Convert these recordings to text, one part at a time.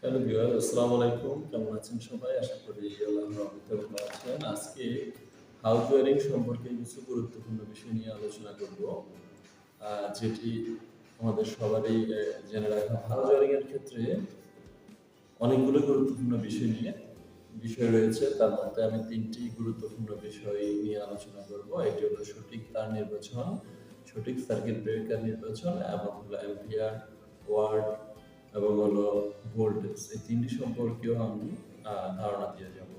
Hello viewer, আসসালামু আলাইকুম। কেমন আছেন সবাই? আশা করি আল্লাহর রহমতে ভালো আছেন। আজকে হাউস ওয়ারিং সম্পর্কে কিছু গুরুত্বপূর্ণ বিষয় নিয়ে আলোচনা করব। যেটি আমাদের সবারই জেনে রাখা। হাউস ওয়ারিং এর ক্ষেত্রে অনেকগুলো গুরুত্বপূর্ণ বিষয় রয়েছে। তার মধ্যে আমি ৩ টি গুরুত্বপূর্ণ বিষয় নিয়ে আলোচনা করব। এটি হলো সঠিক তার নির্বাচন, সঠিক সার্কিট ব্রেকার নির্বাচন এবং হলো অ্যাম্পিয়ার, ওয়াট এবং হলো ভোল্টেজ। এই ৩ টি সম্পর্কেও আমি ধারণা দিয়ে যাব।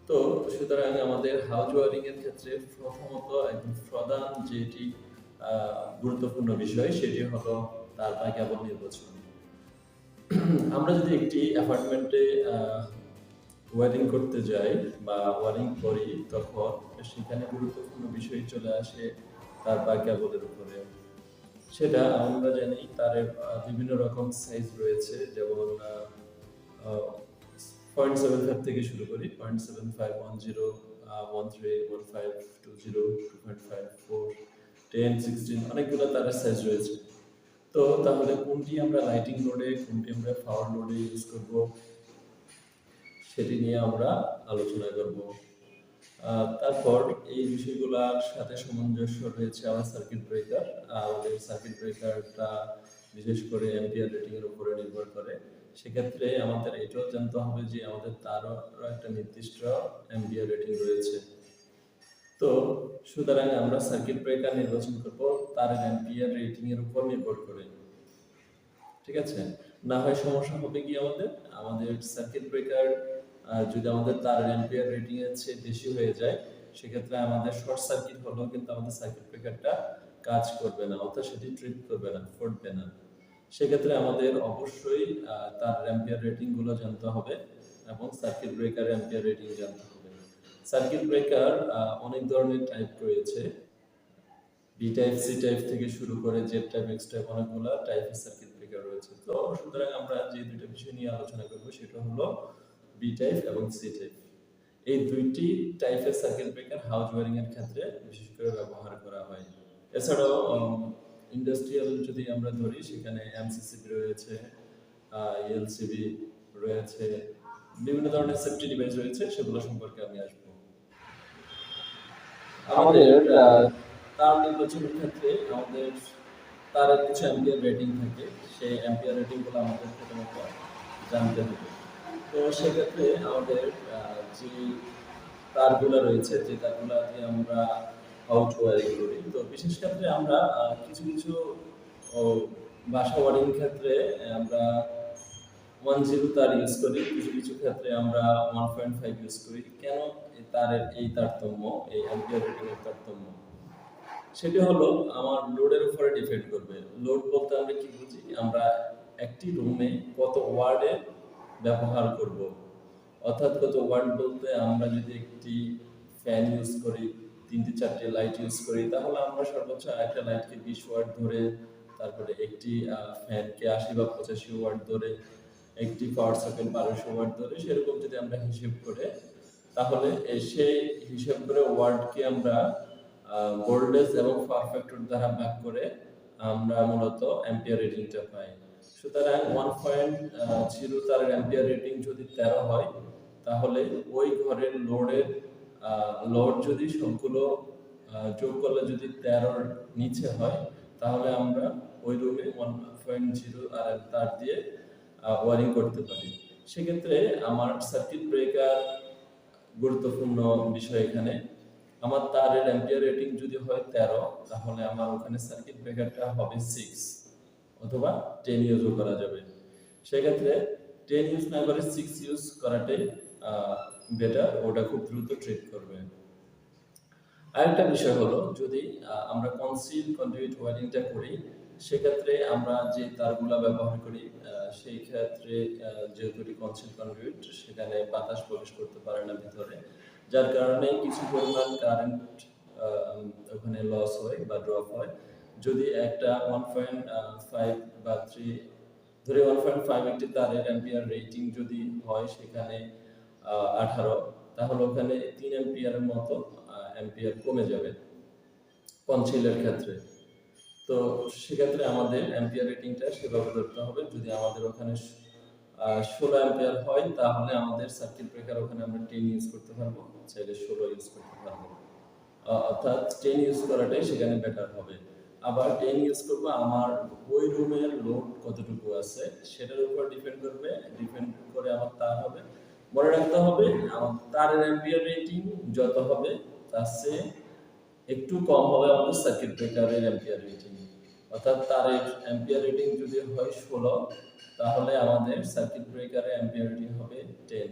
তো সুতরাং আমাদের হাউস ওয়ারিং এর ক্ষেত্রে প্রথমত একদম প্রধান যেটি গুরুত্বপূর্ণ বিষয় সেটি হলো তার বা কেবল নির্বাচন। আমরা যদি একটি অ্যাপার্টমেন্টে ওয়ারিং করতে যাই বা ওয়ারিং করি, তখন সেখানে গুরুত্বপূর্ণ বিষয় চলে আসে তার বা কেবলের উপরে। সেটা আমরা জানি তারের বিভিন্ন রকম সাইজ রয়েছে, যেমন 0.75 থেকে শুরু করি, 0.75, 10, 13, 15, 20, 2.5, 4, 10, 16, অনেকগুলো তারের সাইজ রয়েছে। তো তাহলে কোনটি আমরা লাইটিং লোডে, কোনটি আমরা পাওয়ার লোডে ইউজ করব, সেটি নিয়ে আমরা আলোচনা করব। তারপর এই বিষয়গুলোর সাথে সামঞ্জস্য রয়েছে আমার সার্কিট ব্রেকার। আমাদের সার্কিট ব্রেকারটা বিশেষ করে অ্যাম্পিয়ার রেটিং এর উপরে নির্ভর করে। সেক্ষেত্রে আমাদের এটাও জানতে হবে যে আমাদের তারও একটা নির্দিষ্ট অ্যাম্পিয়ার রেটিং রয়েছে। তো সুতরাং আমরা সার্কিট ব্রেকার নির্বাচন করব তারের অ্যাম্পিয়ার রেটিং এর উপর নির্ভর করে। ঠিক আছে? না হয় সমস্যা হবে কি আমাদের আমাদের সার্কিট ব্রেকার যদি আমাদের তারের অ্যাম্পিয়ার রেটিং এর চেয়ে বেশি হয়ে যায়, সেক্ষেত্রে আমাদের শর্ট সার্কিট হলেও কিন্তু আমাদের সার্কিট ব্রেকারটা কাজ করবে না, অর্থাৎ সেটি ট্রিপ করবে না, ফুটবে না। সেক্ষেত্রে আমাদের অবশ্যই তার অ্যাম্পিয়ার রেটিং গুলো জানতে হবে এবং সার্কিট ব্রেকার অ্যাম্পিয়ার রেটিং জানতে হবে। সার্কিট ব্রেকার অনেক ধরনের টাইপ রয়েছে। বি টাইপ, সি টাইপ থেকে শুরু করে জেড টাইপ, এক্স টাইপ, অনেকগুলো টাইপের সার্কিট ব্রেকার রয়েছে। তো সুতরাং আমরা যে দুটো বিষয় নিয়ে আলোচনা করব সেটা হলো বি টাইপ এবং সি টাইপ। এই দুইটি টাইপের সার্কিট ব্রেকার হাউস ওয়ারিং এর ক্ষেত্রে বিশেষ করে ব্যবহার করা হয়। এছাড়াও ইন্ডাস্ট্রিয়াল যদি আমরা ধরি, সেখানে এমসিসিবি রয়েছে, এলসিবি রয়েছে, বিভিন্ন ধরনের সেফটি ডিভাইস রয়েছে, সেগুলো সম্পর্কে আমি আসবো। আমাদের তার নির্বাচনের ক্ষেত্রে আমাদের তারের কিছু অ্যাম্পিয়ার রেটিং থাকে, সেই অ্যাম্পিয়ার রেটিংগুলো আমাদের প্রথমত জানতে হবে। তো সেক্ষেত্রে আমাদের যে তারগুলো রয়েছে, যে তারগুলো দিয়ে আমরা আউট ওয়ারিং করি, তো বিশেষ ক্ষেত্রে আমরা কিছু কিছু বাসা ওয়ারিং ক্ষেত্রে আমরা 10 তার ইউজ করি, কিছু কিছু ক্ষেত্রে আমরা 1.5 ইউজ করি। কেন তারের এই তারতম্য, এই অ্যাম্পিয়ার রেটিং এর তারতম্য? সেটি হলো আমার লোডের উপরে ডিপেন্ড করবে। লোড বলতে আমরা কি বুঝি? আমরা একটি রুমে কত ওয়ার্ডে ব্যবহার করব। অর্থাৎ কত ওয়াট বলতে আমরা যদি একটি ফ্যান ইউজ করি, 3-4টি লাইট ইউজ করি, তাহলে আমরা সর্বোচ্চ একটা লাইটকে 20 ওয়াট ধরে, তারপরে একটি ফ্যানকে 80 বা 85 ওয়াট ধরে, একটি পাওয়ার সাপ্লাই 1200 ওয়াট ধরে, সেরকম যদি আমরা হিসেব করে, তাহলে সেই হিসাব করে ওয়াটকে আমরা ভোল্টেজ এবং পাওয়ার ফ্যাক্টর দ্বারা ভাগ করে আমরা মূলত অ্যাম্পিয়ার রেটিংটা পাই। সুতরাং 1.0 তার অ্যাম্পিয়ার রেটিং যদি 13 হয়, তাহলে ওই ঘরের লোড যদি সবগুলো যোগ করলে যদি 13-র নিচে হয়, তাহলে আমরা ওই রুমে 1.0 আর তার দিয়ে ওয়ারিং করতে পারি। সেক্ষেত্রে আমার সার্কিট ব্রেকার গুরুত্বপূর্ণ বিষয় এখানে। আমার তারের অ্যাম্পিয়ার রেটিং যদি হয় 13, তাহলে আমার ওখানে সার্কিট ব্রেকারটা হবে 6 অথবা 10 ইউজও করা যাবে। সেক্ষেত্রে 10 ইউজ না করে 6 ইউজ করাটাই বেটার, ওটা খুব দ্রুত ট্রিপ করবে। আরেকটা বিষয় হলো, যদি আমরা কনসিল কন্ডুইট ওয়ারিংটা করি, সেক্ষেত্রে আমরা যে তারগুলা ব্যবহার করি, সেই ক্ষেত্রে যেহেতু এটি কনসিল কন্ডুইট, সেখানে বাতাস প্রবেশ করতে পারে না ভিতরে, যার কারণে কিছু পরিমাণ কারেন্ট ওখানে লস হয় বা ড্রপ হয়। যদি একটা 1.5 বা 3 ধরে 1.5 একটি তারের অ্যাম্পিয়ার রেটিং যদি হয় সেখানে 18, তাহলে ওখানে 3 অ্যাম্পিয়ারের মতো অ্যাম্পিয়ার কমে যাবে কনসিলের ক্ষেত্রে। তো সেক্ষেত্রে আমাদের অ্যাম্পিয়ার রেটিংটা সেভাবে ধরতে হবে। যদি আমাদের ওখানে 16 অ্যাম্পিয়ার হয় তাহলে আমাদের সার্কিট ব্রেকার ওখানে আমরা 10 ইউজ করতে পারবো, চাইলে 16 ইউজ করতে পারবো। অর্থাৎ 10 ইউজ করাটাই সেখানে বেটার হবে। আবার 10 ইউজ করবো আমার ওই রুমের লোড কতটুকু আছে সেটার উপর ডিপেন্ড করবে, ডিপেন্ড করে আমার তার হবে। মনে রাখতে হবে আমার তারের অ্যাম্পিয়ার রেটিং যত হবে তার চেয়ে একটু কম হবে আমাদের সার্কিট ব্রেকারের অ্যাম্পিয়ার রেটিং। অর্থাৎ তারের অ্যাম্পিয়ার রেটিং যদি হয় 16 তাহলে আমাদের সার্কিট ব্রেকারের অ্যাম্পিয়ার রেটিং হবে 10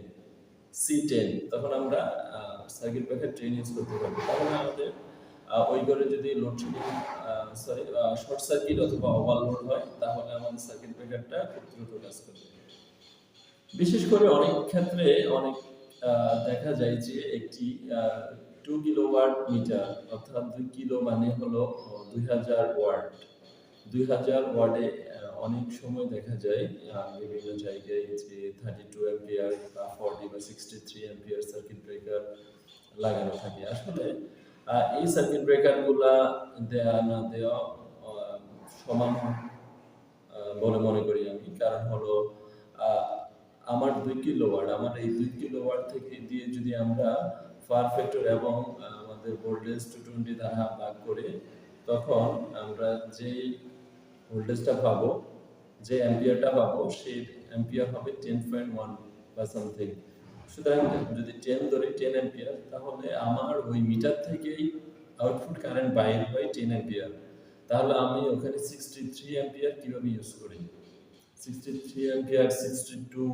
C10। তখন আমরা সার্কিট ব্রেকার 10 ইউজ করতে পারবো। তাহলে আমাদের ওই ঘরে যদি লোডশেডিং শর্ট সার্কিট অথবা ওভারলোড হয় তাহলে আমাদের সার্কিট ব্রেকারটা খুব দ্রুত কাজ করবে। বিশেষ করে অনেক ক্ষেত্রে অনেক দেখা যায় যে একটি 2 কিলোওয়াট মিটার অর্থাৎ 2 কিলো মানে হলো 2000 ওয়াট। 2000 ওয়াটে অনেক সময় দেখা যায় বিভিন্ন জায়গায় যে 32 অ্যাম্পিয়ার বা 40 বা 63 অ্যাম্পিয়ার সার্কিট ব্রেকার লাগানো থাকে। আসলে এই সার্কিট ব্রেকারগুলা দেয়া না দেওয়া সমান বলে মনে করি আমি। কারণ হলো আমার 2 কিলোওয়াট, আমার এই 2 কিলোওয়াট থেকে দিয়ে যদি আমরা পাওয়ার ফ্যাক্টর এবং আমাদের ভোল্টেজ 220 দ্বারা ভাগ করে তখন আমরা যে ভোল্টেজটা পাবো, যে অ্যাম্পিয়ারটা পাবো সেই অ্যাম্পিয়ার হবে 10.1 বা সামথিং। সুতরাং যদি 10 ধরি 10 অ্যাম্পিয়ার তাহলে আমার ওই মিটার থেকেই আউটপুট কারেন্ট বাইর হয় 10 অ্যাম্পিয়ার। তাহলে আমি ওখানে 63 অ্যাম্পিয়ার কিভাবে ইউজ করি? 63 অ্যাম্পিয়ার, 62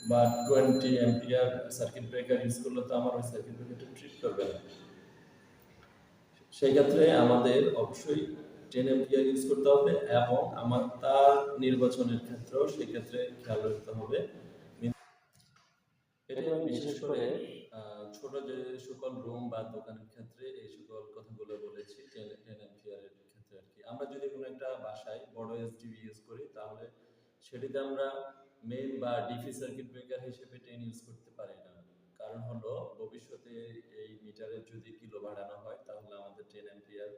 বা 20 অ্যাম্পিয়ার সার্কিট ব্রেকার ইউজ করলে তো আমার ওই সার্কিট ব্রেকারটা ট্রিট করবে না। সেই ক্ষেত্রে আমাদের অবশ্যই 10 অ্যাম্পিয়ার ইউজ করতে হবে এবং আমার তার নির্বাচনের ক্ষেত্রেও সেই ক্ষেত্রে খেয়াল রাখতে হবে। এটা আমি বিশেষ করে ছোট যে সকল রুম বা দোকানের ক্ষেত্রে এই সকল কথাগুলো বলেছি 10 অ্যাম্পিয়ারের ক্ষেত্রে আর কি। আমরা যদি কোনো একটা বাসায় বড় এসডিবি ইউজ করি তাহলে সেটিতে আমরা মেইন বা ডিসি সার্কিট ব্রেকার হিসেবে 10 ইউজ করতে পারি না। কারণ হলো ভবিষ্যতে এই মিটারের যদি কিলো বাড়ানো হয় তাহলে আমাদের 10 অ্যাম্পিয়ার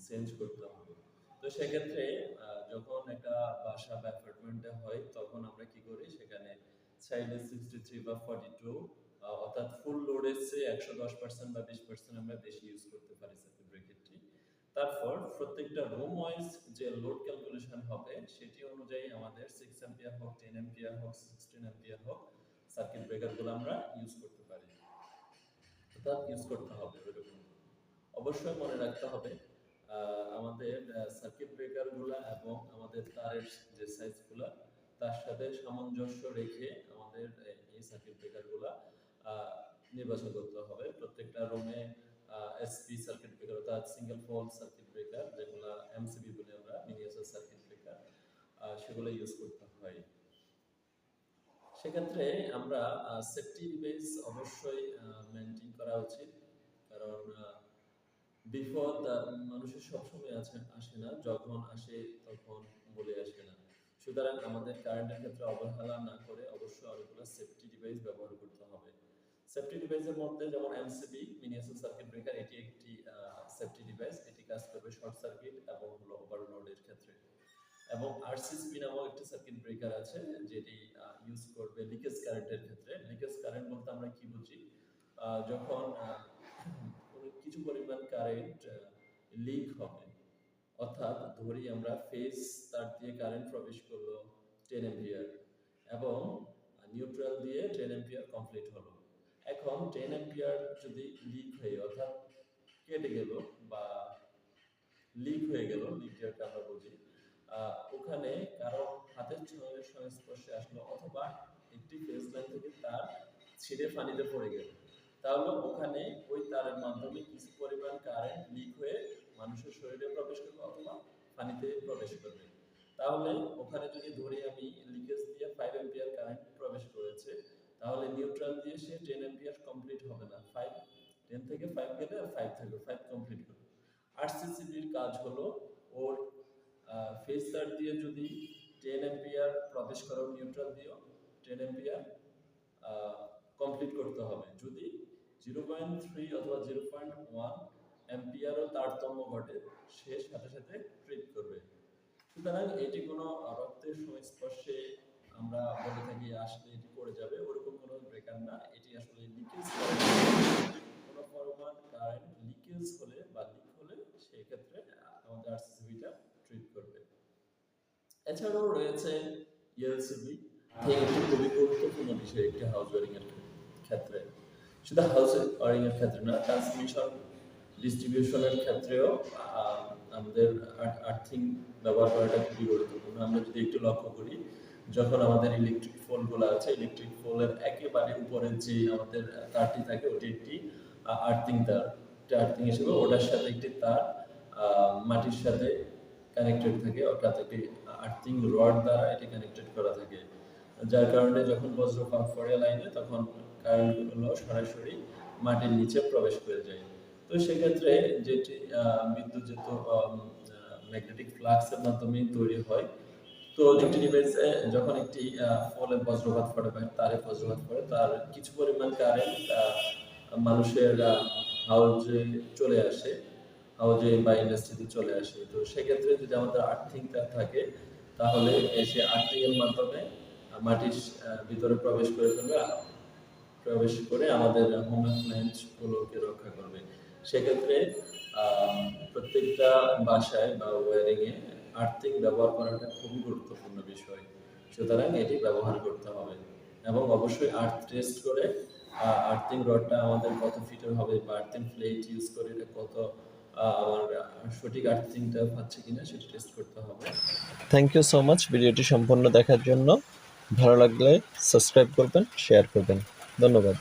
চেঞ্জ করতে হবে। তো সেক্ষেত্রে যখন একটা বাসা বা অ্যাপার্টমেন্টে হয় তখন আমরা কি করি সেখানে চাইলে 63 বা 42 অর্থাৎ ফুল লোডের চেয়ে 110% বা 20% আমরা বেশি ইউজ করতে পারি সার্কিট ব্রেকারটি। তারপর প্রত্যেকটা রুম ওয়াইজ যে লোড ক্যালকুলেশন হবে সেটি অনুযায়ী আমাদের 6 অ্যাম্পিয়ার হোক, 10 অ্যাম্পিয়ার হোক, 16 অ্যাম্পিয়ার হোক সার্কিট ব্রেকারগুলো আমরা ইউজ করতে পারি, অর্থাৎ ইউজ করতে হবে ওইরকম। অবশ্যই মনে রাখতে হবে আমাদের সার্কিট ব্রেকারগুলো এবং আমাদের তারের যে সাইজগুলো তার সাথে সামঞ্জস্য রেখে আমাদের এই সার্কিট ব্রেকারগুলো নির্বাচন করতে হবে। প্রত্যেকটা রুমে এসপি সার্কিট ব্রেকার অর্থাৎ সিঙ্গেল পোল সার্কিট ব্রেকার যেগুলো এমসিবি বলে আমরা, মিনিয়েচার সার্কিট ব্রেকার, সেগুলো ইউজ করতে হয়। সেক্ষেত্রে আমরা সেফটি ডিভাইস অবশ্যই মেনটেন করা উচিত। কারণ বিপদ মানুষের সবসময় আসে না, যখন আসে তখন বলে আসে না। সুতরাং আমাদের কারেন্টের ক্ষেত্রে অবহেলা না করে অবশ্যই অনেকগুলো সেফটি ডিভাইস ব্যবহার করতে হবে। সেফটি ডিভাইসের মধ্যে যেমন এমসিবি মিনিয়েচার সার্কিট ব্রেকার এটি একটি সেফটি ডিভাইস। এটি কাজ করবে শর্ট সার্কিট এবং ওভারলোডের ক্ষেত্রে। এবং আরসিসিবি নামক একটি সার্কিট ব্রেকার আছে যেটি ইউজ করবে লিকেজ কারেন্টের ক্ষেত্রে। লিকেজ কারেন্ট বলতে আমরা কি বুঝি? যখন কিছু পরিমাণ কারেন্ট লিক হবে, অর্থাৎ ধরি আমরা ফেজ তার দিয়ে কারেন্ট প্রবেশ করলো 10 অ্যাম্পিয়ার এবং নিউট্রাল দিয়ে 10 অ্যাম্পিয়ার কমপ্লিট হলো। এখন 10 অ্যাম্পিয়ার যদি লিক হয়ে অর্থাৎ কেটে গেল বা লিক হয়ে গেল, লিক যেটা আমরা বুঝি, ওখানে কারো হাতের সংস্পর্শে আসলো অথবা একটি ফেজ লাইন থেকে তার ছিঁড়ে পানিতে পড়ে গেল, তাহলে ওখানে ওই তারের মাধ্যমে কিছু পরিমাণ কারেন্ট লিক হয়ে মানুষের শরীরে প্রবেশ করবে অথবা পানিতে প্রবেশ করবে। তাহলে ওখানে যদি ধরি আমি লিকেজ দিয়ে 5 অ্যাম্পিয়ার কারেন্ট প্রবেশ করেছে, তাহলে নিউট্রাল দিয়ে সে 10 অ্যাম্পিয়ার কমপ্লিট হবে না। 10 থেকে 5 গেলে আর 5 থাকবে, 5 কমপ্লিট হবে। আরসিসিবির কাজ হলো ওর ফেজ তার দিয়ে যদি 10 অ্যাম্পিয়ার প্রবেশ করো নিউট্রাল দিয়েও 10 অ্যাম্পিয়ার কমপ্লিট করতে হবে। যদি 0.3 অথবা 0.1 অ্যাম্পিয়ারও তারতম্য ঘটে সে সাথে সাথে ট্রিট করবে। সুতরাং এটি কোনো রক্তের সংস্পর্শে আমরা বলে থাকি আসলে এটি পড়ে যাবে, ওরকম কোনো ব্রেকার না। এটি আসলে লিকেজ করে না। কোনো পরিমাণ কারেন্ট লিকেজ হলে বা লিক হলে সেই ক্ষেত্রে আমাদের আরসিসিবিটা ট্রিট করবে। এছাড়াও রয়েছে ইএলসিবি, একটি খুবই গুরুত্বপূর্ণ বিষয় একটি হাউস ওয়ারিং এর ক্ষেত্রে। শুধু হাউস ওয়ারিং এর ক্ষেত্রে না, ট্রান্সমিশন ডিস্ট্রিবিউশনের ক্ষেত্রেও আমাদের আর্থিং ব্যবহার করাটা খুবই গুরুত্বপূর্ণ। আমরা যদি একটু লক্ষ্য করি, যখন আমাদের ইলেকট্রিক পোলগুলো আছে, ইলেকট্রিক পোলের একেবারে উপরে যে আমাদের তারটি থাকে, ওটি একটি আর্থিং তার। আর্থিং হিসেবে ওটার সাথে একটি তার মাটির সাথে কানেক্টেড থাকে, অর্থাৎ একটি আর্থিং রড দ্বারা এটি কানেক্টেড করা থাকে, যার কারণে যখন বজ্রপাত পড়ে লাইনে তখন কারেন্টগুলো সরাসরি মাটির নিচে প্রবেশ করে যায়। তো সেক্ষেত্রে যেটি বিদ্যুৎ যেহেতু ম্যাগনেটিক ফ্লাক্সের মাধ্যমে তৈরি হয়, তো একটি ডিভাইসে যখন একটি ফলে বজ্রপাত পড়ে বা তারে বজ্রপাত পড়ে, তার কিছু পরিমাণ কারেন্ট মানুষের হাউজে চলে আসে, হাউজে বা ইন্ডাস্ট্রিতে চলে আসে। তো সেক্ষেত্রে যদি আমাদের আর্থিং তার থাকে, তাহলে সে আর্থিং এর মাধ্যমে মাটির ভিতরে প্রবেশ করে ফেলবে, প্রবেশ করে আমাদের হোম অ্যাপ্লায়েন্সগুলোকে রক্ষা করবে। সেক্ষেত্রে প্রত্যেকটা বাসায় বা ওয়ারিংয়ে আর্থিং ব্যবহার করাটা খুবই গুরুত্বপূর্ণ বিষয়। সুতরাং এটি ব্যবহার করতে হবে এবং অবশ্যই আর্থ টেস্ট করে আর্থিং রডটা আমাদের কত ফিটের হবে বা আর্থিং প্লেট ইউজ করে এটা কত আমার সঠিক আর্থিংটা পাচ্ছে কিনা সেটা টেস্ট করতে হবে। থ্যাংক ইউ সো মাচ ভিডিওটি সম্পূর্ণ দেখার জন্য। ভালো লাগলে সাবস্ক্রাইব করবেন, শেয়ার করবেন। ধন্যবাদ।